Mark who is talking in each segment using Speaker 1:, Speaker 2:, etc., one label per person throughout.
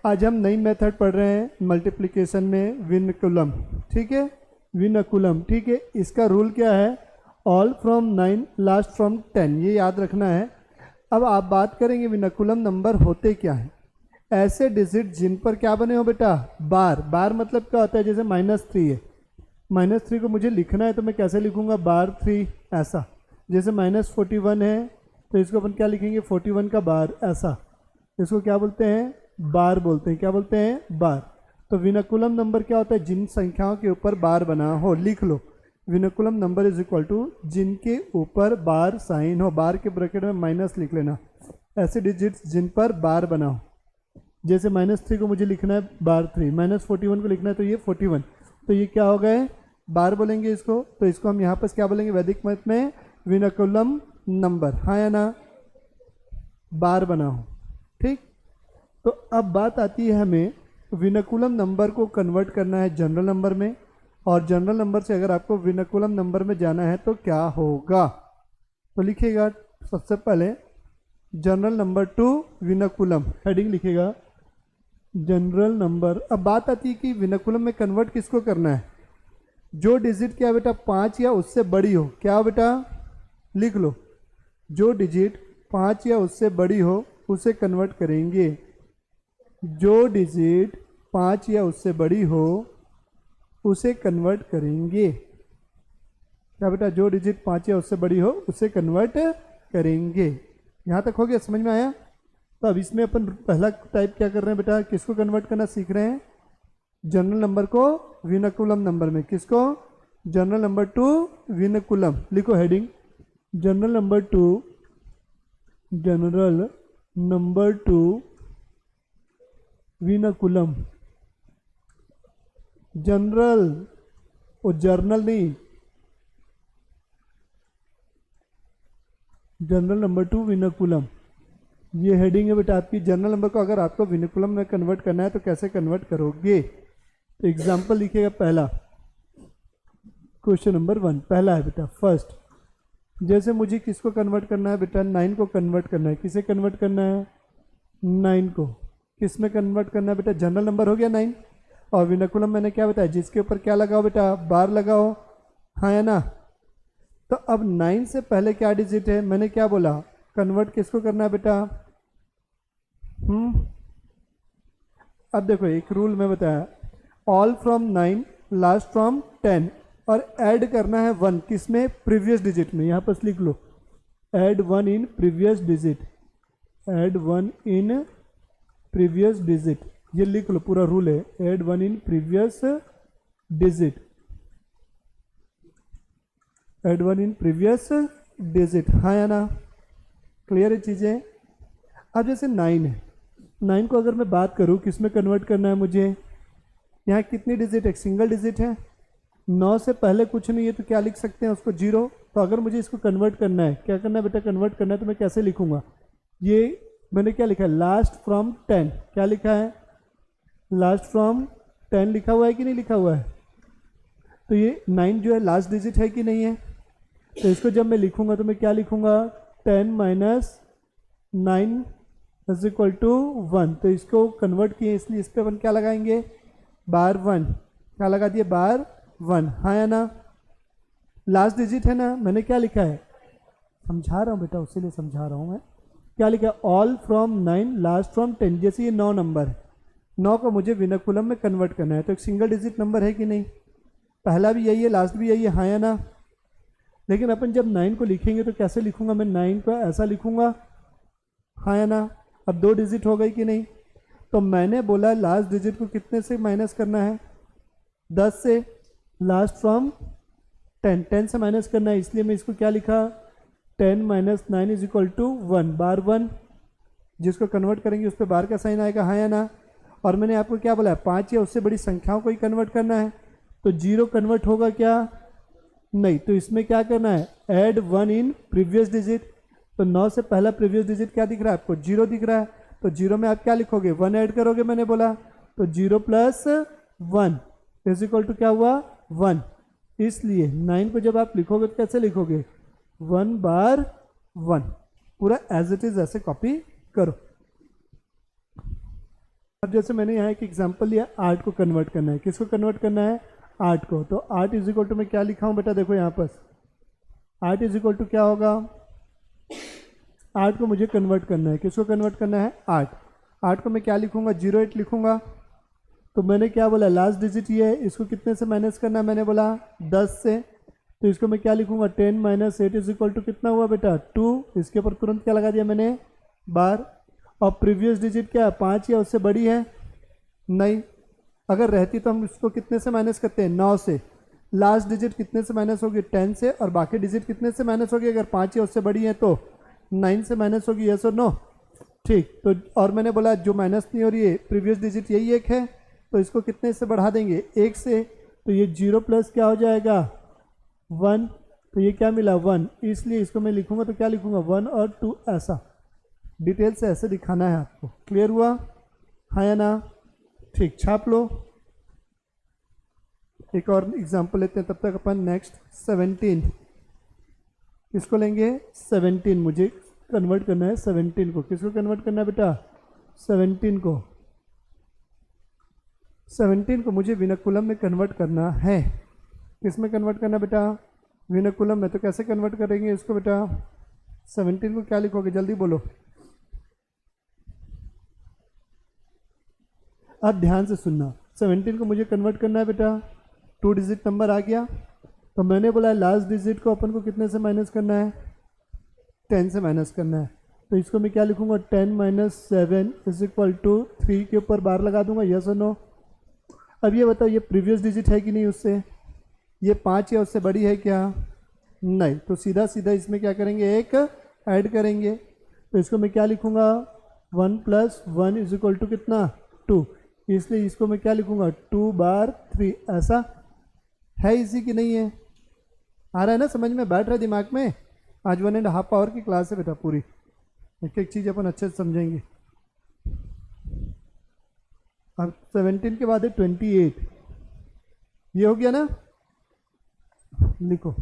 Speaker 1: आज हम नई मेथड पढ़ रहे हैं मल्टीप्लिकेशन में, विनकुलम। ठीक है, विनकुलम। ठीक है, इसका रूल क्या है? ऑल फ्रॉम 9 लास्ट फ्रॉम 10, ये याद रखना है। अब आप बात करेंगे विनकुलम नंबर होते क्या हैं। ऐसे डिजिट जिन पर क्या बने हो बेटा? बार। बार मतलब क्या होता है? जैसे -3 है, -3 को मुझे लिखना है तो मैं कैसे लिखूंगा? बार 3, ऐसा। जैसे -41 है तो इसको अपन क्या लिखेंगे? 41 का बार, ऐसा। इसको क्या बोलते हैं? बार बोलते हैं। क्या बोलते हैं? बार। तो विनकुलम नंबर क्या होता है? जिन संख्याओं के ऊपर बार बना हो। लिख लो, vinculum number is equal to जिनके ऊपर बार साइन हो। बार के ब्रैकेट में माइनस लिख लेना। ऐसे डिजिट्स जिन पर बार बना हो। जैसे -3 को मुझे लिखना है बार 3, -41 को लिखना है तो ये 41, तो ये क्या हो गए? बार बोलेंगे इसको। तो इसको हम यहाँ पर क्या बोलेंगे वैदिक मैथ में? Vinculum number. हाँ या ना? बार बना हो। ठीक। तो अब बात आती है हमें विनकुलम नंबर को कन्वर्ट करना है जनरल नंबर में, और जनरल नंबर से अगर आपको विनकुलम नंबर में जाना है तो क्या होगा? तो लिखिएगा सबसे पहले general number to vinculum, heading लिखिएगा जनरल नंबर। अब बात आती है कि विनकुलम में कन्वर्ट किसको करना है? जो डिजिट क्या बेटा 5 या उससे बड़ी हो। क्या बेटा? लिख लो, जो डिजिट 5 या उससे बड़ी हो उसे कन्वर्ट करेंगे। जो डिजिट 5 या उससे बड़ी हो उसे कन्वर्ट करेंगे। क्या बेटा? जो डिजिट 5 या उससे बड़ी हो उसे कन्वर्ट करेंगे। यहाँ तक हो गया? समझ में आया? तो अब इसमें अपन पहला टाइप क्या कर रहे हैं बेटा? किसको कन्वर्ट करना सीख रहे हैं? जनरल नंबर को विनकुलम नंबर में। किसको? General number to vinculum. लिखो heading general number to, general number to vinculum. General और जर्नल नहीं, जनरल नंबर टू विनकुलम, ये हेडिंग है बेटा आपकी। जनरल नंबर को अगर आपको विनकुलम में कन्वर्ट करना है तो कैसे कन्वर्ट करोगे? तो एग्जाम्पल लिखिएगा पहला, क्वेश्चन नंबर 1 पहला है बेटा फर्स्ट। जैसे मुझे किसको कन्वर्ट करना है बेटा? 9 को कन्वर्ट करना है। किसे कन्वर्ट करना है? 9 को। किस में कन्वर्ट करना है बेटा? जनरल नंबर हो गया 9, और विनकुलम मैंने क्या बताया? जिसके ऊपर क्या लगाओ बेटा? बार लगाओ। हाँ या ना? तो अब 9 से पहले क्या डिजिट है? मैंने क्या बोला? कन्वर्ट किसको करना है बेटा? अब देखो एक रूल में बताया, ऑल फ्रॉम 9 लास्ट फ्रॉम 10, और ऐड करना है 1 किसमें? प्रीवियस डिजिट में। यहाँ पर लिख लो add 1 in previous digit, add 1 in previous digit, ये लिख लो पूरा रूल है। Add 1 in previous digit, add 1 in previous digit. हाँ या ना? क्लियर है चीज़ें? अब जैसे 9 है, 9 को अगर मैं बात करूँ किस में कन्वर्ट करना है मुझे? यहाँ कितनी डिजिट है? सिंगल डिजिट है। 9 से पहले कुछ नहीं है तो क्या लिख सकते हैं उसको? 0। तो अगर मुझे इसको कन्वर्ट करना है, क्या करना है बेटा? कन्वर्ट करना है तो मैं कैसे लिखूंगा? ये मैंने क्या लिखा है? Last from 10। क्या लिखा है? लास्ट फ्रॉम 10 लिखा हुआ है कि नहीं लिखा हुआ है? तो ये 9 जो है लास्ट डिजिट है कि नहीं है? तो इसको जब मैं लिखूंगा तो मैं क्या लिखूंगा? 10 माइनस 9 इज इक्वल टू 1। तो इसको कन्वर्ट किए इसलिए इस पर अपन क्या लगाएंगे? बार 1। क्या लगा दिए? बार 1। हाँ या ना? लास्ट डिजिट है ना? मैंने क्या लिखा है? समझा रहा हूँ बेटा, उसी लिए समझा रहा हूँ मैं। क्या लिखा है? All from 9 last from 10। जैसे ये 9 नंबर है, 9 को मुझे विनकुलम में कन्वर्ट करना है तो एक सिंगल डिजिट नंबर है कि नहीं? पहला भी यही है, लास्ट भी यही है। हाँ या ना? लेकिन अपन जब 9 को लिखेंगे तो कैसे लिखूंगा मैं? 9 को ऐसा लिखूंगा। हाँ या ना? अब 2 डिजिट हो गई कि नहीं? तो मैंने बोला लास्ट डिजिट को कितने से माइनस करना है? 10 से। लास्ट फ्रॉम 10, 10 से माइनस करना है, इसलिए मैं इसको क्या लिखा? 10 माइनस 9 इज इक्वल टू 1, बार 1। जिसको कन्वर्ट करेंगे उस पर बार का साइन आएगा। हाँ या ना? और मैंने आपको क्या बोला? 5 या उससे बड़ी संख्याओं को ही कन्वर्ट करना है, तो 0 कन्वर्ट होगा क्या? नहीं। तो इसमें क्या करना है? Add 1 in previous digit. तो 9 से पहला प्रीवियस डिजिट क्या दिख रहा है आपको? 0 दिख रहा है। तो 0 में आप क्या लिखोगे? 1 ऐड करोगे, मैंने बोला। तो 0 प्लस 1 इज इक्वल टू क्या हुआ? 1। इसलिए 9 को जब आप लिखोगे तो कैसे लिखोगे? 1 बार 1। पूरा एज इट इज ऐसे कॉपी करो। अब जैसे मैंने यहाँ एक एग्जांपल लिया, 8 को कन्वर्ट करना है, किसको कन्वर्ट करना है, 8 को। तो 8 इज इक्वल टू मैं क्या लिखा हूँ बेटा, देखो यहाँ पर 8 इज इक्वल टू क्या होगा, 8 को मुझे कन्वर्ट करना है, किसको कन्वर्ट करना है, 8 को मैं क्या लिखूंगा, 08 लिखूंगा। तो मैंने क्या बोला, लास्ट डिजिट ये है, इसको कितने से माइनस करना है, मैंने बोला 10 से। तो इसको मैं क्या लिखूंगा, 10 माइनस 8 इज इक्वल टू कितना हुआ बेटा, 2। इसके ऊपर तुरंत क्या लगा दिया मैंने, बार। और प्रीवियस डिजिट क्या है, 5 या उससे बड़ी है, नहीं। अगर रहती तो हम इसको कितने से माइनस करते हैं, 9 से। लास्ट डिजिट कितने से माइनस होगी, 10 से। और बाकी डिजिट कितने से माइनस होगी, अगर 5 या उससे बड़ी है तो 9 से माइनस होगी, यस और नो, ठीक। तो और मैंने बोला जो माइनस नहीं हो रही है, प्रीवियस डिजिट यही एक है, तो इसको कितने से बढ़ा देंगे, 1 से। तो ये 0 प्लस क्या हो जाएगा, 1। तो ये क्या मिला, 1। इसलिए इसको मैं लिखूंगा तो क्या लिखूंगा, 1 और 2, ऐसा डिटेल से ऐसे दिखाना है आपको। क्लियर हुआ, हाँ या ना, ठीक, छाप लो। एक और एग्जांपल लेते हैं, तब तक अपन नेक्स्ट 17 इसको लेंगे। 17 मुझे कन्वर्ट करना है, 17 को। किसको कन्वर्ट करना है बेटा, 17 को। 17 को मुझे विनकुलम में कन्वर्ट करना है। किस में कन्वर्ट करना बेटा, विनकुलम में। तो कैसे कन्वर्ट करेंगे इसको बेटा, 17 को क्या लिखोगे, जल्दी बोलो। अब ध्यान से सुनना, 17 को मुझे कन्वर्ट करना है बेटा, 2 डिजिट नंबर आ गया। तो मैंने बोला लास्ट डिजिट को अपन को कितने से माइनस करना है, 10 से माइनस करना है। तो इसको मैं क्या लिखूंगा, 10 माइनस 7 इज इक्वल टू 3 के ऊपर बार लगा दूंगा, यस और नो। अब ये बताओ ये प्रीवियस डिजिट है कि नहीं, उससे ये 5 या उससे बड़ी है क्या, नहीं। तो सीधा सीधा इसमें क्या करेंगे, एक ऐड करेंगे। तो इसको मैं क्या लिखूंगा, 1 प्लस 1 इज इक्वल टू कितना, 2। इसलिए इसको मैं क्या लिखूंगा, 2 बार 3। ऐसा है इसी की नहीं है, आ रहा है ना, समझ में बैठ रहा है दिमाग में। आज 1.5 आवर की क्लास है बेटा पूरी, एक एक चीज़ अपन अच्छे से समझेंगे। अब 17 के बाद है 28, ये हो गया ना, लिखो।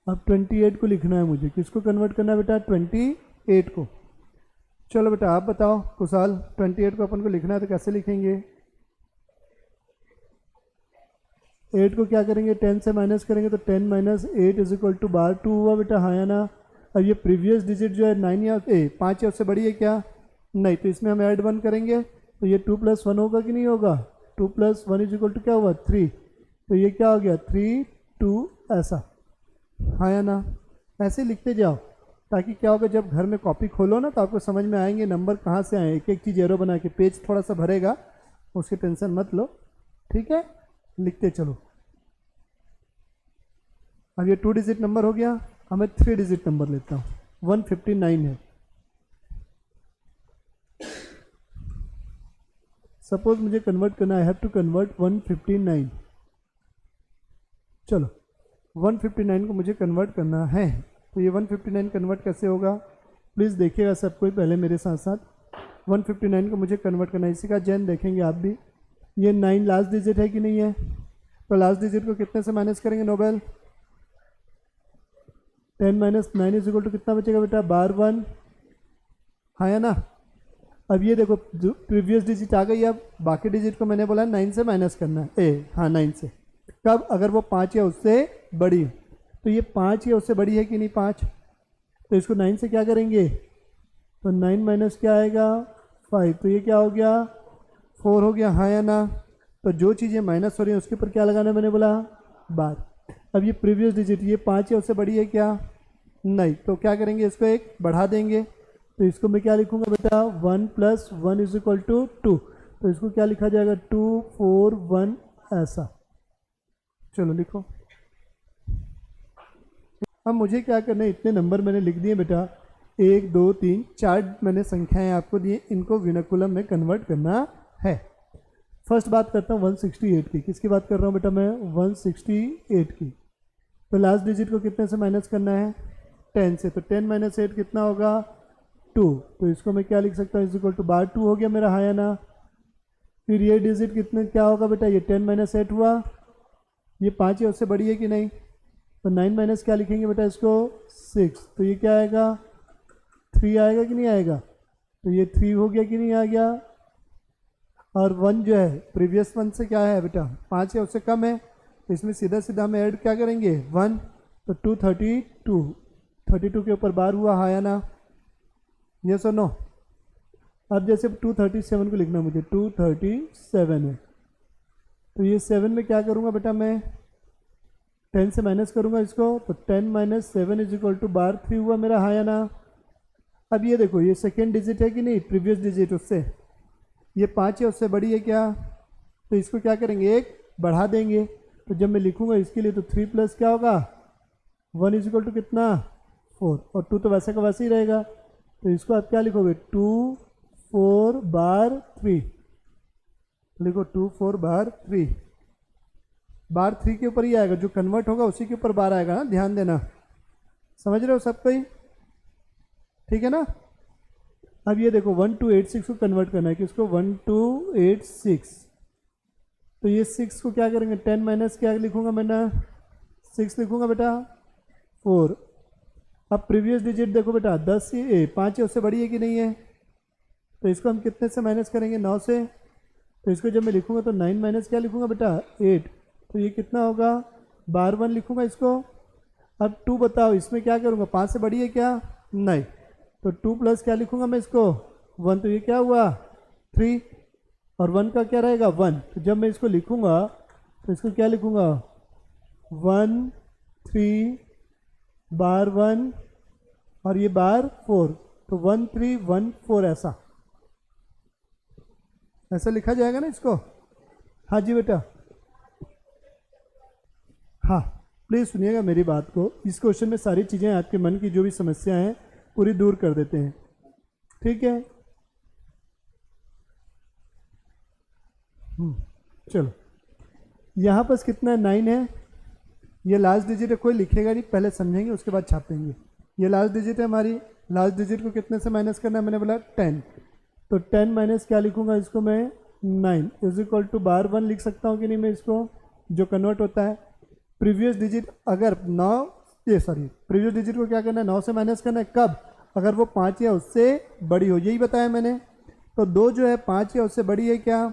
Speaker 1: अब 28 को लिखना है मुझे, किसको कन्वर्ट करना है बेटा, 28 को। चलो बेटा आप बताओ कुशाल, 28 को अपन को लिखना है तो कैसे लिखेंगे, 8 को क्या करेंगे, 10 से माइनस करेंगे। तो 10 माइनस 8 इज इक्वल टू बार 2 हुआ बेटा, हाँ या ना। अब ये प्रीवियस डिजिट जो है 9 या 5 या उससे बड़ी है क्या, नहीं। तो इसमें हम ऐड 1 करेंगे, तो ये 2 प्लस 1 होगा कि नहीं होगा, 2 प्लस 1 इज इक्वल टू क्या हुआ, 3। तो ये क्या हो गया, 3 2, ऐसा, हाँ या ना। ऐसे लिखते जाओ, ताकि क्या होगा, जब घर में कॉपी खोलो ना तो आपको समझ में आएंगे नंबर कहाँ से आए। एक एक चीज़ एरो बना के, पेज थोड़ा सा भरेगा, उसकी टेंशन मत लो, ठीक है, लिखते चलो। अब ये 2 डिजिट नंबर हो गया, अब मैं 3 डिजिट नंबर लेता हूँ, 159 है। सपोज मुझे कन्वर्ट करना, आई हैव टू कन्वर्ट 159। चलो 159 को मुझे कन्वर्ट करना है। तो ये 159 कन्वर्ट कैसे होगा, प्लीज़ देखिएगा सब कोई पहले मेरे साथ साथ। 159 को मुझे कन्वर्ट करना है, इसी का जैन देखेंगे आप भी। ये 9 लास्ट डिजिट है कि नहीं है, तो लास्ट डिजिट को कितने से माइनस करेंगे नोबेल, 10 माइनस 9 इज इक्वल टू कितना बचेगा बेटा, बार 1, हाँ या ना। अब ये देखो जो प्रीवियस डिजिट आ गई, अब बाकी डिजिट को मैंने बोला 9 से माइनस करना है, हाँ 9 से। कब, अगर वो 5 या उससे बड़ी। तो ये 5 या उससे बड़ी है कि नहीं, 5। तो इसको 9 से क्या करेंगे, तो 9 माइनस क्या आएगा, 5। तो ये क्या हो गया, 4 हो गया, हाँ या ना। तो जो चीज़ें माइनस हो रही हैं उसके ऊपर क्या लगाना है, मैंने बोला बार। अब ये प्रीवियस डिजिट, ये 5 या उससे बड़ी है क्या, नहीं। तो क्या करेंगे, इसको एक बढ़ा देंगे। तो इसको मैं क्या लिखूंगा बेटा, 1 प्लस 1 इज इक्वल टू 2। तो इसको क्या लिखा जाएगा, 2 4 1, ऐसा। चलो लिखो। अब मुझे क्या करना है, इतने नंबर मैंने लिख दिए बेटा, 1 2 3 4 मैंने संख्याएं आपको दी, इनको विनकुलम में कन्वर्ट करना है। फर्स्ट बात करता हूँ 168 की। किसकी बात कर रहा हूँ बेटा मैं, 168 की। तो लास्ट डिजिट को कितने से माइनस करना है, 10 से। तो 10 माइनस 8 कितना होगा, 2। तो इसको मैं क्या लिख सकता हूँ, इज इक्वल टू बार 2 हो गया मेरा, हाँ या ना। फिर ये डिजिट कितने क्या होगा बेटा, ये 10 माइनस 8 हुआ, ये 5 है उससे बड़ी है कि नहीं। तो 9 माइनस क्या लिखेंगे बेटा इसको, 6। तो ये क्या आएगा, 3 आएगा कि नहीं आएगा, तो ये 3 हो गया कि नहीं आ गया। और 1 जो है प्रीवियस 1 से क्या है बेटा 5 है, उससे कम है, तो इसमें सीधा सीधा हम ऐड क्या करेंगे 1, तो 232 के ऊपर बार हुआ, हाँ या ना, यस और नो। अब जैसे 237 को लिखना मुझे, 237 है, तो ये 7 में क्या करूँगा बेटा मैं 10 से माइनस करूँगा इसको, तो 10 माइनस 7 इज इक्वल टू बार 3 हुआ मेरा, हाँ या ना। अब ये देखो ये सेकेंड डिजिट है कि नहीं, प्रीवियस डिजिट उससे, ये 5 है उससे बड़ी है क्या, तो इसको क्या करेंगे 1 बढ़ा देंगे, तो जब मैं लिखूँगा इसके लिए तो 3 प्लस क्या होगा 1 इज इक्वल टू कितना 4, और 2 तो वैसे का वैसे ही रहेगा, तो इसको आप क्या लिखोगे 2 4 बार 3, लिखो 2 4 बार 3, बार 3 के ऊपर ही आएगा, जो कन्वर्ट होगा उसी के ऊपर बार आएगा ना, ध्यान देना, समझ रहे हो सब कोई, ठीक है ना। अब ये देखो 1286 को कन्वर्ट करना है, किसको 1286, तो ये 6 को क्या करेंगे 10 माइनस क्या लिखूंगा मैं ना 6 लिखूंगा बेटा 4। अब प्रीवियस डिजिट देखो बेटा 10 से 5 है, उससे बड़ी है कि नहीं है, तो इसको हम कितने से माइनस करेंगे 9 से, तो इसको जब मैं लिखूंगा तो 9 माइनस क्या लिखूंगा बेटा 8, तो ये कितना होगा बार 1 लिखूंगा इसको। अब 2 बताओ इसमें क्या करूंगा 5 से बड़ी है क्या, नहीं, तो 2 प्लस क्या लिखूंगा मैं इसको 1, तो ये क्या हुआ 3, और 1 का क्या रहेगा 1, तो जब मैं इसको लिखूंगा तो इसको क्या लिखूंगा 1 3 बार 1 और ये बार 4, तो 1 3 1 4 ऐसा लिखा जाएगा ना इसको। हाँ जी बेटा, हाँ प्लीज़ सुनिएगा मेरी बात को, इस क्वेश्चन में सारी चीज़ें आपके मन की जो भी समस्याएं हैं पूरी दूर कर देते हैं, ठीक है। चलो यहाँ पर कितना 9 है, ये लास्ट डिजिट है, कोई लिखेगा नहीं, पहले समझेंगे उसके बाद छापेंगे। ये लास्ट डिजिट है हमारी, लास्ट डिजिट को कितने से माइनस करना है, मैंने बोला 10, तो 10 माइनस क्या लिखूंगा इसको मैं 9 इज इक्वल टू बार 1 लिख सकता हूँ कि नहीं मैं इसको, जो कन्वर्ट होता है प्रीवियस डिजिट, अगर 9 प्रीवियस डिजिट को क्या करना है 9 से माइनस करना है, कब, अगर वो 5 या उससे बड़ी हो, यही बताया मैंने। तो 2 जो है 5 या उससे बड़ी है क्या,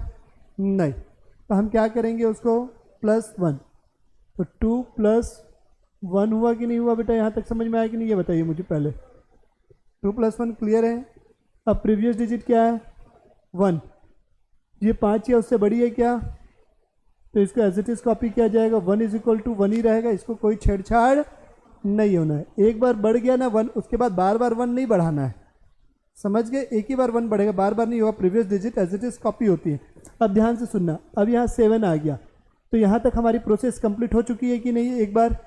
Speaker 1: नहीं, तो हम क्या करेंगे उसको +1, तो 2 + 1 हुआ कि नहीं हुआ बेटा, यहाँ तक समझ में आया कि नहीं ये बताइए मुझे पहले। 2 + 1 क्लियर है। अब प्रीवियस डिजिट क्या है 1, ये 5 या उससे बड़ी है क्या, तो इसको एज इट इज कॉपी किया जाएगा, 1 इज इक्वल टू 1 ही रहेगा, इसको कोई छेड़छाड़ नहीं होना है। एक बार बढ़ गया ना 1, उसके बाद बार बार 1 नहीं बढ़ाना है, समझ गए, एक ही बार 1 बढ़ेगा, बार बार नहीं होगा, previous digit as it is copy होती है। अब ध्यान से सुनना, अब यहाँ 7 आ गया, तो यहाँ तक हमारी प्रोसेस कंप्लीट हो चुकी है कि नहीं, एक बार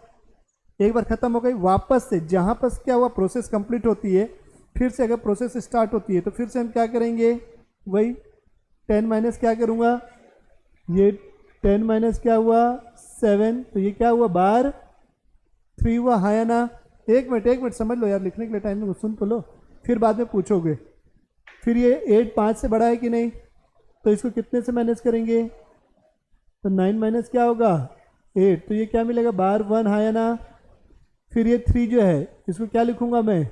Speaker 1: खत्म हो गई, वापस से जहाँ पर क्या हुआ प्रोसेस कंप्लीट होती है, फिर से अगर प्रोसेस स्टार्ट होती है तो फिर से हम क्या करेंगे, वही 10 माइनस क्या करूँगा, ये 10 माइनस क्या हुआ 7, तो ये क्या हुआ बार 3 हुआ, हाँ या ना। एक मिनट समझ लो यार, लिखने के लिए टाइम में सुन तो लो, फिर बाद में पूछोगे। फिर ये 8 5 से बड़ा है कि नहीं, तो इसको कितने से माइनस करेंगे, तो 9 माइनस क्या होगा 8, तो ये क्या मिलेगा बार 1, हाँ या ना। फिर ये 3 जो है इसको क्या लिखूंगा मैं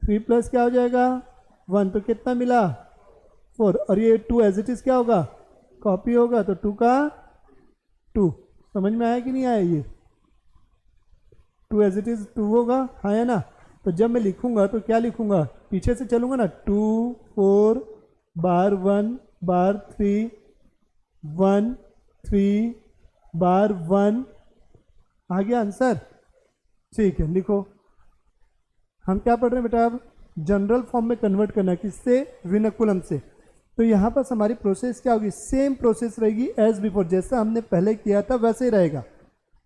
Speaker 1: 3 प्लस क्या हो जाएगा 1, तो कितना मिला 4, और ये 2 एज इट इज क्या होगा कॉपी होगा, तो 2 का 2, समझ में आया कि नहीं आया, ये 2 एज इट इज 2 होगा, हाँ या ना। तो जब मैं लिखूंगा तो क्या लिखूंगा, पीछे से चलूंगा ना, 2 4 बार 1 बार 3 1 3 बार 1, आ गया आंसर, ठीक है लिखो। हम क्या पढ़ रहे हैं बेटा, अब जनरल फॉर्म में कन्वर्ट करना है, किससे, विनकुलम से। तो यहाँ पर हमारी प्रोसेस क्या होगी, सेम प्रोसेस रहेगी एज बिफोर, जैसा हमने पहले किया था वैसे ही रहेगा,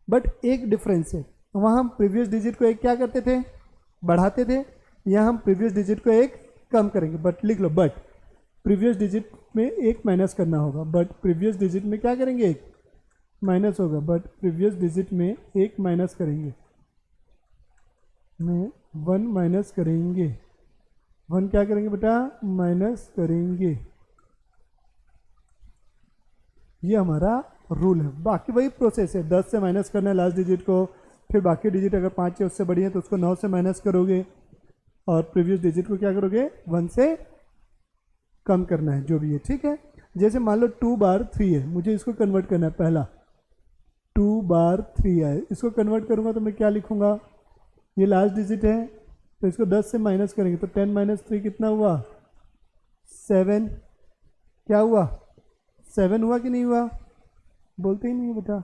Speaker 1: बट एक डिफरेंस है, वहाँ हम प्रीवियस डिजिट को एक क्या करते थे बढ़ाते थे, यहाँ हम प्रीवियस डिजिट को एक कम करेंगे, बट लिख लो, बट प्रीवियस डिजिट में एक माइनस करना होगा, बट प्रीवियस डिजिट में क्या करेंगे एक माइनस होगा, बट प्रीवियस डिजिट में एक माइनस करेंगे, में 1 माइनस करेंगे, 1 क्या करेंगे बेटा माइनस करेंगे, ये हमारा रूल है। बाकी वही प्रोसेस है, 10 से माइनस करना है लास्ट डिजिट को, फिर बाकी डिजिट अगर 5 या उससे बड़ी है तो उसको 9 से माइनस करोगे, और प्रीवियस डिजिट को क्या करोगे 1 से कम करना है जो भी है, ठीक है। जैसे मान लो 2 बार 3 है, मुझे इसको कन्वर्ट करना है। पहला 2 बार 3 है, इसको कन्वर्ट करूँगा तो मैं क्या लिखूँगा, ये लास्ट डिजिट है तो इसको 10 से माइनस करेंगे तो 10 माइनस 3 कितना हुआ 7। क्या हुआ 7 हुआ कि नहीं हुआ, बोलते ही नहीं बेटा,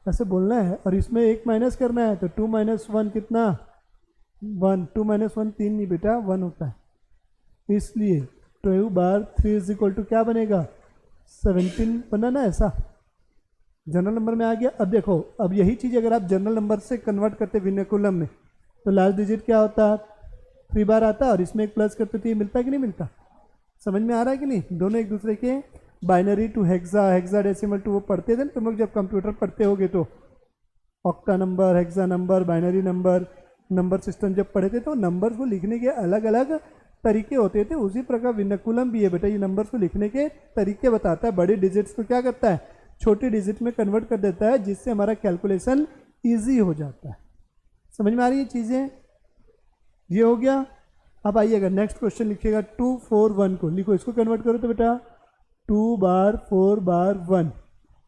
Speaker 1: ऐसे बोलना है। और इसमें 1 माइनस करना है तो 2 माइनस 1 कितना 1, 2 माइनस 1 3 नहीं बेटा 1 होता है। इसलिए 2 बार 3 इज इक्वल टू क्या बनेगा 17 बना ना, ऐसा जनरल नंबर में आ गया। अब देखो, अब यही चीज़ अगर आप जनरल नंबर से कन्वर्ट करते विनकुलम में तो लास्ट डिजिट क्या होता 3 बार आता और इसमें एक प्लस करते तो ये मिलता है कि नहीं मिलता, समझ में आ रहा है कि नहीं। दोनों एक दूसरे के binary to hexa, hexadecimal to वो पढ़ते थे ना तुम लोग जब कंप्यूटर पढ़ते होगे तो, octa number, hexa number, binary number, number system जब पढ़े थे तो नंबर्स को लिखने के अलग अलग तरीके होते थे। उसी प्रकार विनकुलम भी है बेटा, ये नंबर्स को लिखने के तरीके बताता है। बड़े डिजिट्स को क्या करता है छोटे डिजिट में कन्वर्ट कर देता है, जिससे हमारा कैलकुलेशन ईजी हो जाता है। समझ में आ रही है चीज़ें, ये हो गया। अब आइएगा नेक्स्ट क्वेश्चन लिखिएगा 2 4 1 को लिखो, इसको कन्वर्ट करो तो बेटा 2 बार 4 बार 1।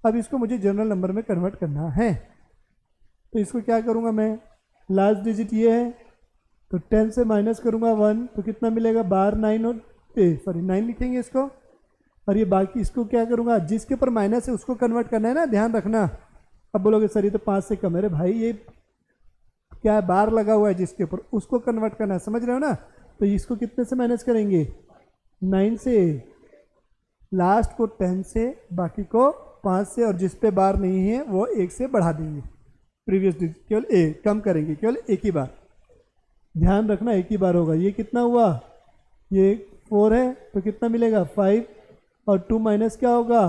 Speaker 1: अब इसको मुझे जनरल नंबर में कन्वर्ट करना है तो इसको क्या करूँगा मैं, लास्ट डिजिट ये है तो 10 से माइनस करूँगा 1 तो कितना मिलेगा बार 9 और 9 लिखेंगे इसको। और ये बाकी इसको क्या करूँगा, जिसके ऊपर माइनस है उसको कन्वर्ट करना है ना, ध्यान रखना। अब बोलोगे सर ये तो 5 से कम है, अरे भाई ये क्या है बार लगा हुआ है जिसके ऊपर, उसको कन्वर्ट करना है, समझ रहे हो ना। तो इसको कितने से माइनस करेंगे 9 से, लास्ट को 10 से, बाकी को 5 से, और जिस पे बार नहीं है वो 1 से बढ़ा देंगे। प्रीवियस डिजिट केवल कम करेंगे, केवल एक ही बार, ध्यान रखना एक ही बार होगा। ये कितना हुआ, ये 4 है तो कितना मिलेगा 5, और 2 माइनस क्या होगा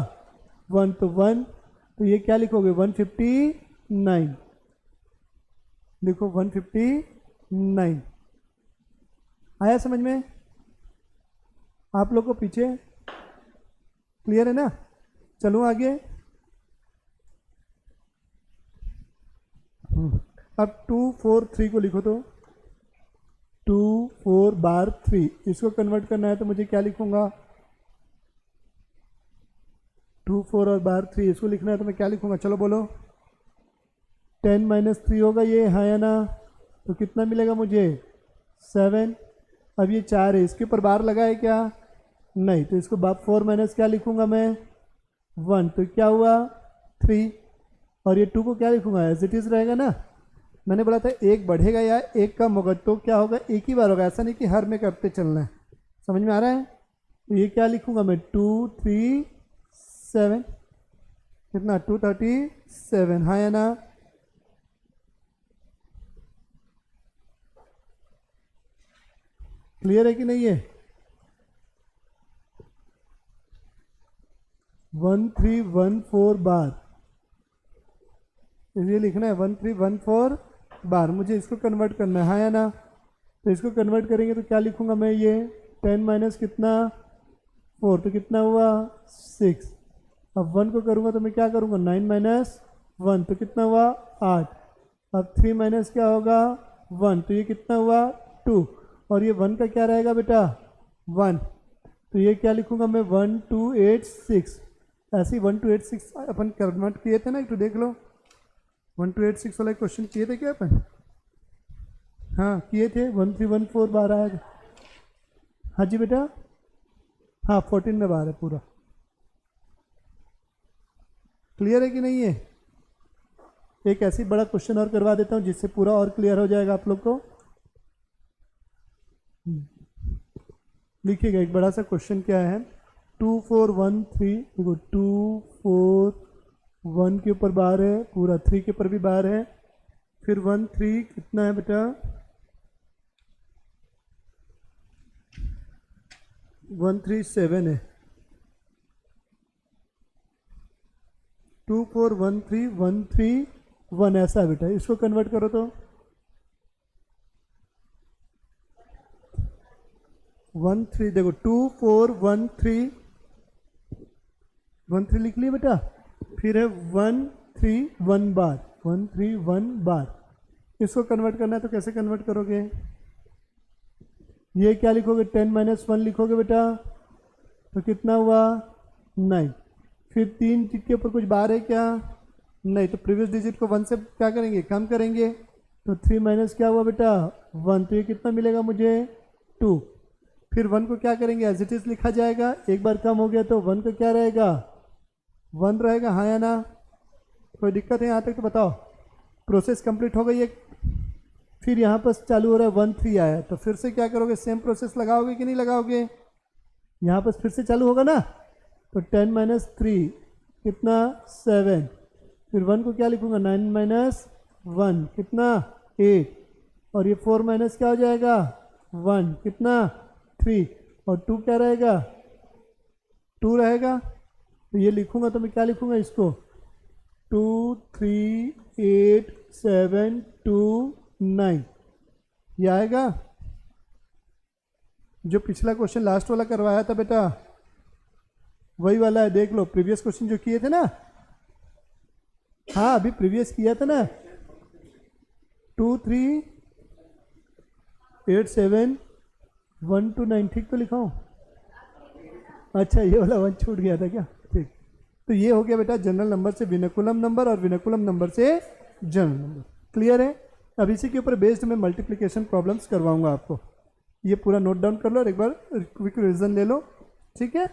Speaker 1: 1 तो 1, तो ये क्या लिखोगे 159 लिखो 159। आया समझ में आप लोग को, पीछे क्लियर है ना। चलो आगे। अब 2 4 3 को लिखो तो 2 4 बार 3, इसको कन्वर्ट करना है तो मुझे क्या लिखूंगा 2 4 और बार 3, इसको लिखना है तो मैं क्या लिखूंगा, चलो बोलो 10 माइनस 3 होगा ये, हाँ या ना, तो कितना मिलेगा मुझे 7। अब ये 4 है, इसके ऊपर बार लगा है क्या, नहीं, तो इसको 4 माइनस क्या लिखूंगा मैं 1, तो क्या हुआ 3। और ये 2 को क्या लिखूंगा एज इट इज़ रहेगा ना। मैंने बोला था एक बढ़ेगा या एक कम होगा तो क्या होगा एक ही बार होगा, ऐसा नहीं कि हर में करते चलना है, समझ में आ रहा है। तो ये क्या लिखूंगा मैं 2 3 7, कितना 237, हाँ या ना। क्लियर है कि नहीं है। 1314 बार, ये लिखना है 1314 बार, मुझे इसको कन्वर्ट करना है, हाँ या ना। तो इसको कन्वर्ट करेंगे तो क्या लिखूंगा मैं, ये 10 माइनस कितना 4 तो कितना हुआ 6। अब 1 को करूँगा तो मैं क्या करूँगा 9 माइनस 1 तो कितना हुआ 8। अब 3 माइनस क्या होगा 1 तो ये कितना हुआ 2, और ये 1 का क्या रहेगा बेटा 1, तो ये क्या लिखूँगा मैं 1286। ऐसे ही 1286 अपन कन्वर्ट किए थे ना, एक तो देख लो 1286 वाला क्वेश्चन किए थे क्या अपन, हाँ किए थे, 1314 बार आया था। हाँ जी बेटा, हाँ 14 में बार है पूरा। क्लियर है कि नहीं है। एक ऐसी बड़ा क्वेश्चन और करवा देता हूँ जिससे पूरा और क्लियर हो जाएगा आप लोग को। लिखिएगा एक बड़ा सा क्वेश्चन क्या है, 2413, देखो 241 के ऊपर बार है पूरा, 3 के ऊपर भी बार है, फिर 13 कितना है बेटा 137 है, 2413131 ऐसा है बेटा। इसको कन्वर्ट करो तो 13, देखो 2413 लिख लिया बेटा, फिर है 131 बार, 131 बार। इसको कन्वर्ट करना है तो कैसे कन्वर्ट करोगे, ये क्या लिखोगे 10 माइनस 1 लिखोगे बेटा, तो कितना हुआ 9। फिर 3 के ऊपर कुछ बार है क्या, नहीं, तो प्रीवियस डिजिट को 1 से क्या करेंगे, कम करेंगे, तो 3 माइनस क्या हुआ बेटा 1, तो ये कितना मिलेगा मुझे 2। फिर 1 को क्या करेंगे, एज इट इज़ लिखा जाएगा, एक बार कम हो गया तो 1 का क्या रहेगा 1 रहेगा, हाँ या ना, कोई दिक्कत है यहाँ तक तो बताओ। प्रोसेस कंप्लीट हो गई है। फिर यहाँ पर चालू हो रहा है 1 3 आया, तो फिर से क्या करोगे, सेम प्रोसेस लगाओगे कि नहीं लगाओगे, यहाँ पर फिर से चालू होगा ना, तो 10 माइनस 3 कितना 7, फिर 1 को क्या लिखूंगा 9 माइनस 1 कितना 8, और ये 4 माइनस क्या हो जाएगा 1 कितना 3, और 2 क्या रहेगा 2 रहेगा, तो ये लिखूंगा तो मैं क्या लिखूंगा इसको 2 3 8 7 2 9, ये आएगा। जो पिछला क्वेश्चन लास्ट वाला करवाया था बेटा वही वाला है, देख लो प्रीवियस क्वेश्चन जो किए थे ना, हाँ अभी प्रीवियस किया था ना, 2 3 8 7 1 2 9, ठीक तो लिखा हूँ, अच्छा ये वाला 1 छूट गया था क्या, ठीक। तो ये हो गया बेटा जनरल नंबर से विनकुलम नंबर और विनकुलम नंबर से जनरल नंबर, क्लियर है। अब इसी के ऊपर बेस्ड मैं मल्टीप्लिकेशन प्रॉब्लम्स करवाऊंगा आपको, ये पूरा नोट डाउन कर लो और एक बार क्विक रिवीजन ले लो, ठीक है।